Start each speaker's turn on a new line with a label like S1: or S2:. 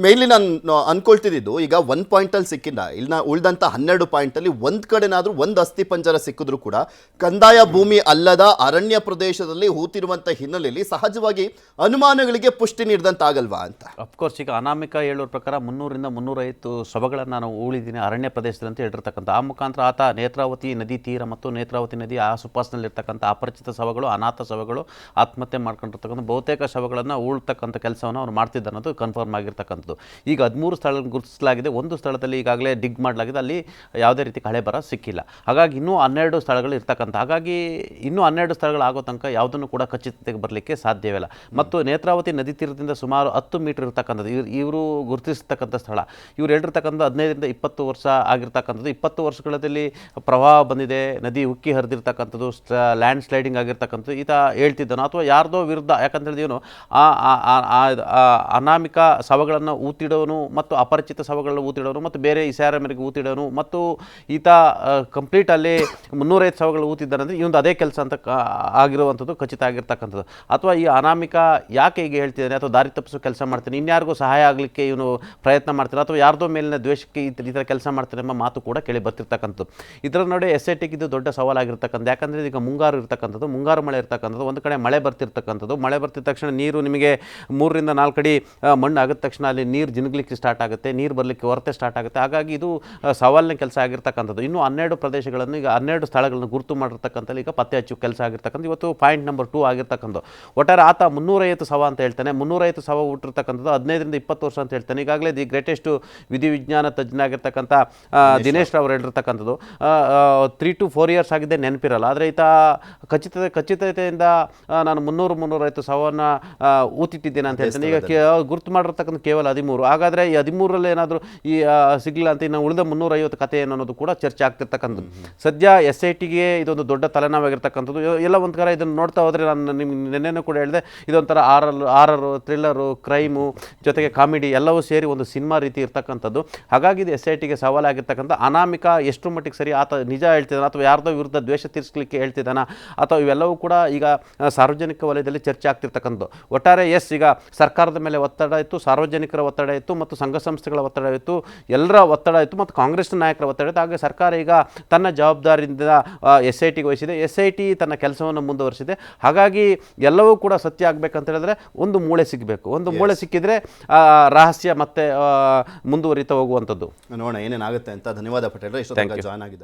S1: ಮೇಯ್ಲಿ ನಾನು ಅನ್ಕೊಳ್ತಿದ್ದು, ಈಗ 1 ಪಾಯಿಂಟಲ್ಲಿ ಸಿಕ್ಕಿಲ್ಲ, ಇಲ್ಲ ಉಳಿದಂಥ 12 ಪಾಯಿಂಟಲ್ಲಿ ಒಂದು ಕಡೆನಾದರೂ ಒಂದು ಅಸ್ಥಿ ಪಂಜರ ಸಿಕ್ಕಿದ್ರು ಕೂಡ ಕಂದಾಯ ಭೂಮಿ ಅಲ್ಲದ ಅರಣ್ಯ ಪ್ರದೇಶದಲ್ಲಿ ಹೂತಿರುವಂಥ ಹಿನ್ನೆಲೆಯಲ್ಲಿ ಸಹಜವಾಗಿ ಅನುಮಾನಗಳಿಗೆ ಪುಷ್ಟಿ ನೀಡಿದಂತಾಗಲ್ವಾ ಅಂತ.
S2: ಅಫ್ಕೋರ್ಸ್ ಈಗ ಅನಾಮಿಕ ಹೇಳೋರ ಪ್ರಕಾರ 300ರಿಂದ 350 ಶವಗಳನ್ನು ನಾನು ಉಳಿದಿದ್ದೀನಿ ಅರಣ್ಯ ಪ್ರದೇಶದಲ್ಲಿ ಅಂತ ಹೇಳಿರ್ತಕ್ಕಂಥ. ಆ ಮುಖಾಂತರ ಆತ ನೇತ್ರಾವತಿ ನದಿ ತೀರ ಮತ್ತು ನೇತ್ರಾವತಿ ನದಿ ಆಸುಪಾಸಿನಲ್ಲಿರ್ತಕ್ಕಂಥ ಅಪರಿಚಿತ ಶವಗಳು, ಅನಾಥ ಶವಗಳು, ಆತ್ಮಹತ್ಯೆ ಮಾಡ್ಕೊಂಡಿರ್ತಕ್ಕಂಥ ಬಹುತೇಕ ಶವಗಳನ್ನು ಉಳ್ತಕ್ಕಂಥ ಕೆಲಸವನ್ನು ಅವ್ರು ಮಾಡ್ತಿದ್ದ ಅನ್ನೋದು ಕನ್ಫರ್ಮ್ ಆಗಿರ್ತಕ್ಕಂಥದ್ದು. ಈಗ 13 ಸ್ಥಳಗಳನ್ನು ಗುರುತಿಸಲಾಗಿದೆ. ಒಂದು ಸ್ಥಳದಲ್ಲಿ ಈಗಾಗಲೇ ಡಿಗ್ ಮಾಡಲಾಗಿದೆ, ಅಲ್ಲಿ ಯಾವುದೇ ರೀತಿ ಕಳೆ ಬರ ಸಿಕ್ಕಿಲ್ಲ. ಹಾಗಾಗಿ ಇನ್ನೂ 12 ಸ್ಥಳಗಳು ಇರ್ತಕ್ಕಂಥ, ಹಾಗಾಗಿ ಇನ್ನೂ 12 ಸ್ಥಳಗಳಾಗೋ ತನಕ ಯಾವುದನ್ನು ಕೂಡ ಖಚಿತತೆಗೆ ಬರಲಿಕ್ಕೆ ಸಾಧ್ಯವಿಲ್ಲ. ಮತ್ತು ನೇತ್ರಾವತಿ ನದಿ ತೀರದಿಂದ ಸುಮಾರು 10 ಮೀಟರ್ ಇರ್ತಕ್ಕಂಥದ್ದು ಇವರು ಗುರುತಿಸ್ತಕ್ಕಂಥ ಸ್ಥಳ. ಇವ್ರು ಹೇಳಿರ್ತಕ್ಕಂಥ 15ರಿಂದ 20 ವರ್ಷ ಆಗಿರ್ತಕ್ಕಂಥದ್ದು. 20 ವರ್ಷಗಳಲ್ಲಿ ಪ್ರವಾಹ ಬಂದಿದೆ, ನದಿ ಉಕ್ಕಿ ಹರಿದಿರ್ತಕ್ಕಂಥದ್ದು, ಲ್ಯಾಂಡ್ ಸ್ಲೈಡಿಂಗ್ ಆಗಿರ್ತಕ್ಕಂಥದ್ದು ಈತ ಹೇಳ್ತಿದ್ದನು. ಅಥವಾ ಯಾರ್ದೋ ವಿರುದ್ಧ, ಯಾಕಂತ ಹೇಳಿದೀವನು ಅನಾಮಿಕ ಶವಗಳನ್ನು ಊತಿಡೋನು ಮತ್ತು ಅಪರಿಚಿತ ಶವಗಳನ್ನು ಊತಿಡೋನು ಮತ್ತು ಬೇರೆ ಇಸಾರ ಮೇರೆಗೆ ಊತಿಡೋನು ಮತ್ತು ಈತ ಕಂಪ್ಲೀಟ್ ಅಲ್ಲಿ 305 ಶವಗಳು ಊತಿದ್ದಾರಂದರೆ ಇವನು ಅದೇ ಕೆಲಸ ಅಂತ ಆಗಿರುವಂಥದ್ದು ಖಚಿತ ಆಗಿರ್ತಕ್ಕಂಥದ್ದು. ಅಥವಾ ಈ ಅನಾಮಿಕ ಯಾಕೆ ಹೀಗೆ ಹೇಳ್ತಿದ್ದಾನೆ, ಅಥವಾ ದಾರಿ ತಪ್ಪಿಸೋ ಕೆಲಸ ಮಾಡ್ತಾನೆ, ಇನ್ಯಾರಿಗೂ ಸಹಾಯ ಆಗಲಿಕ್ಕೆ ಇವನು ಪ್ರಯತ್ನ ಮಾಡ್ತಾನೆ, ಅಥವಾ ಯಾರ್ದೋ ಮೇಲಿನ ದ್ವೇಷಕ್ಕೆ ಈ ಥರ ಕೆಲಸ ಮಾಡ್ತಾನೆ ಎಂಬ ಮಾತು ಕೂಡ ಕೇಳಿ ಬರ್ತಿರ್ತಕ್ಕಂಥದ್ದು. ಇದರ ನೋಡಿ SITಗೆ ಇದು ದೊಡ್ಡ ಸವಾಲಾಗಿರ್ತಕ್ಕಂಥ. ಯಾಕಂದರೆ ಈಗ ಮುಂಗಾರು ಇರ್ತಕ್ಕಂಥದ್ದು, ಮುಂಗಾರು ಮಳೆ ಇರ್ತಕ್ಕಂಥದ್ದು, ಒಂದು ಕಡೆ ಮಳೆ ಬರ್ತಿರ್ತಕ್ಕಂಥದ್ದು. ಮಳೆ ಬರ್ತಿದ ತಕ್ಷಣ ನೀರು ನಿಮಗೆ 3ರಿಂದ 4 ಅಡಿ ಮಣ್ಣು ಆಗಿದ ತಕ್ಷಣ ಅಲ್ಲಿ ನೀರು ಜಿನುಗಲಿಕ್ಕೆ ಸ್ಟಾರ್ಟ್ ಆಗುತ್ತೆ, ನೀರು ಬರಲಿಕ್ಕೆ ಹೊರತೆ ಸ್ಟಾರ್ಟ್ ಆಗುತ್ತೆ. ಹಾಗಾಗಿ ಇದು ಸವಾಲಿನ ಕೆಲಸ ಆಗಿರ್ತಕ್ಕಂಥದ್ದು. ಇನ್ನೂ 12 ಪ್ರದೇಶಗಳನ್ನು, ಈಗ 12 ಸ್ಥಳಗಳನ್ನು ಗುರುತು ಮಾಡಿರ್ತಕ್ಕಂಥದ್ದು ಈಗ ಪತ್ತೆ ಹಚ್ಚುವ ಕೆಲಸ ಆಗಿರ್ತಕ್ಕಂಥ. ಇವತ್ತು ಪಾಯಿಂಟ್ ನಂಬರ್ 2 ಆಗಿರ್ತಕ್ಕಂಥ. ಒಟ್ಟಾರೆ ಆತ 350 ಶವ ಅಂತ ಹೇಳ್ತಾನೆ. 350 ಶವ ಹುಟ್ಟಿರ್ತಕ್ಕಂಥದ್ದು 15ರಿಂದ 20 ವರ್ಷ ಅಂತ ಹೇಳ್ತಾನೆ. ಈಗಾಗಲೇ ದಿ ಗ್ರೇಟೆಸ್ಟ್ ವಿಧಿವಿಜ್ಞಾನ ತಜ್ಞನಾಗಿರ್ತಕ್ಕಂಥ ದಿನೇಶ್ ರಾವ್ ಹೇಳಿರ್ತಕ್ಕಂಥದ್ದು 3 to 4 ಇಯರ್ಸ್ ಆಗಿದೆ, ನೆನಪಿರಲ್ಲ. ಆದರೆ ಈತ ಖಚಿತತೆಯಿಂದ ನಾನು 300-350 ಶವವನ್ನು ಊತಿಟ್ಟಿದ್ದೇನೆ ಅಂತ ಹೇಳ್ತಾನೆ. ಈಗ ಗುರುತು ಮಾಡಿರ್ತಕ್ಕಂಥ ಕೇವಲ 13. ಹಾಗಾದರೆ ಈ 13ರಲ್ಲಿ ಏನಾದರೂ ಈ ಸಿಗಲಿಲ್ಲ ಅಂತ ಇನ್ನು ಉಳಿದ 350 ಕಥೆ ಏನು ಅನ್ನೋದು ಕೂಡ ಚರ್ಚೆ ಆಗ್ತಿರ್ತಕ್ಕಂಥದ್ದು. ಸದ್ಯ SITಗೆ ಇದೊಂದು ದೊಡ್ಡ ತಲೆನೋವಾಗಿರ್ತಕ್ಕಂಥದ್ದು. ಎಲ್ಲ ಒಂದು ಕಡೆ ಇದನ್ನು ನೋಡ್ತಾ ಹೋದರೆ, ನಾನು ನಿಮ್ಗೆ ನೆನ್ನೆನೂ ಕೂಡ ಹೇಳಿದೆ, ಇದೊಂಥರ ಆರರು ಥ್ರಿಲ್ಲರು, ಕ್ರೈಮು ಜೊತೆಗೆ ಕಾಮಿಡಿ ಎಲ್ಲವೂ ಸೇರಿ ಒಂದು ಸಿನಿಮಾ ರೀತಿ ಇರ್ತಕ್ಕಂಥದ್ದು. ಹಾಗಾಗಿ ಇದು SITಗೆ ಸವಾಲಾಗಿರ್ತಕ್ಕಂಥ. ಅನಾಮಿಕ ಎಷ್ಟು ಮಟ್ಟಿಗೆ ಸರಿ, ಆತ ನಿಜ ಹೇಳ್ತಿದ್ದಾನೆ ಅಥವಾ ಯಾರ್ದೋ ವಿರುದ್ಧ ದ್ವೇಷ ತೀರಿಸಲಿಕ್ಕೆ ಹೇಳ್ತಿದ್ದಾನ, ಅಥವಾ ಇವೆಲ್ಲವೂ ಕೂಡ ಈಗ ಸಾರ್ವಜನಿಕ ವಲಯದಲ್ಲಿ ಚರ್ಚೆ ಆಗ್ತಿರ್ತಕ್ಕಂಥದ್ದು. ಒಟ್ಟಾರೆ ಈಗ ಸರ್ಕಾರದ ಮೇಲೆ ಒತ್ತಡ ಇತ್ತು, ಸಾರ್ವಜನಿಕರ ಒತ್ತಡ ಇತ್ತು, ಮತ್ತು ಸಂಘ ಸಂಸ್ಥೆಗಳ ಒತ್ತಡ ಇತ್ತು, ಎಲ್ಲರ ಒತ್ತಡ ಇತ್ತು, ಮತ್ತು ಕಾಂಗ್ರೆಸ್ ನಾಯಕರ ಒತ್ತಡ ಇತ್ತು. ಹಾಗೆ ಸರ್ಕಾರ ಈಗ ತನ್ನ ಜವಾಬ್ದಾರಿಯಿಂದ SITಗೆ ವಹಿಸಿದೆ, SIT ತನ್ನ ಕೆಲಸವನ್ನು ಮುಂದುವರಿಸಿದೆ. ಹಾಗಾಗಿ ಎಲ್ಲವೂ ಕೂಡ ಸತ್ಯ ಆಗಬೇಕಂತ ಹೇಳಿದ್ರೆ ಒಂದು ಮೂಳೆ ಸಿಗಬೇಕು. ಒಂದು ಮೂಳೆ ಸಿಕ್ಕಿದ್ರೆ ರಹಸ್ಯ ಮತ್ತೆ ಮುಂದುವರಿತಾ ಹೋಗುವಂಥದ್ದು.
S1: ನೋಡೋಣ ಏನೇನಾಗುತ್ತೆ ಅಂತ. ಧನ್ಯವಾದ ಪಟೇಲ್, ಇಷ್ಟೊಂದು ಜಾಯ್ನ್ ಆಗಿದ್ದಕ್ಕೆ.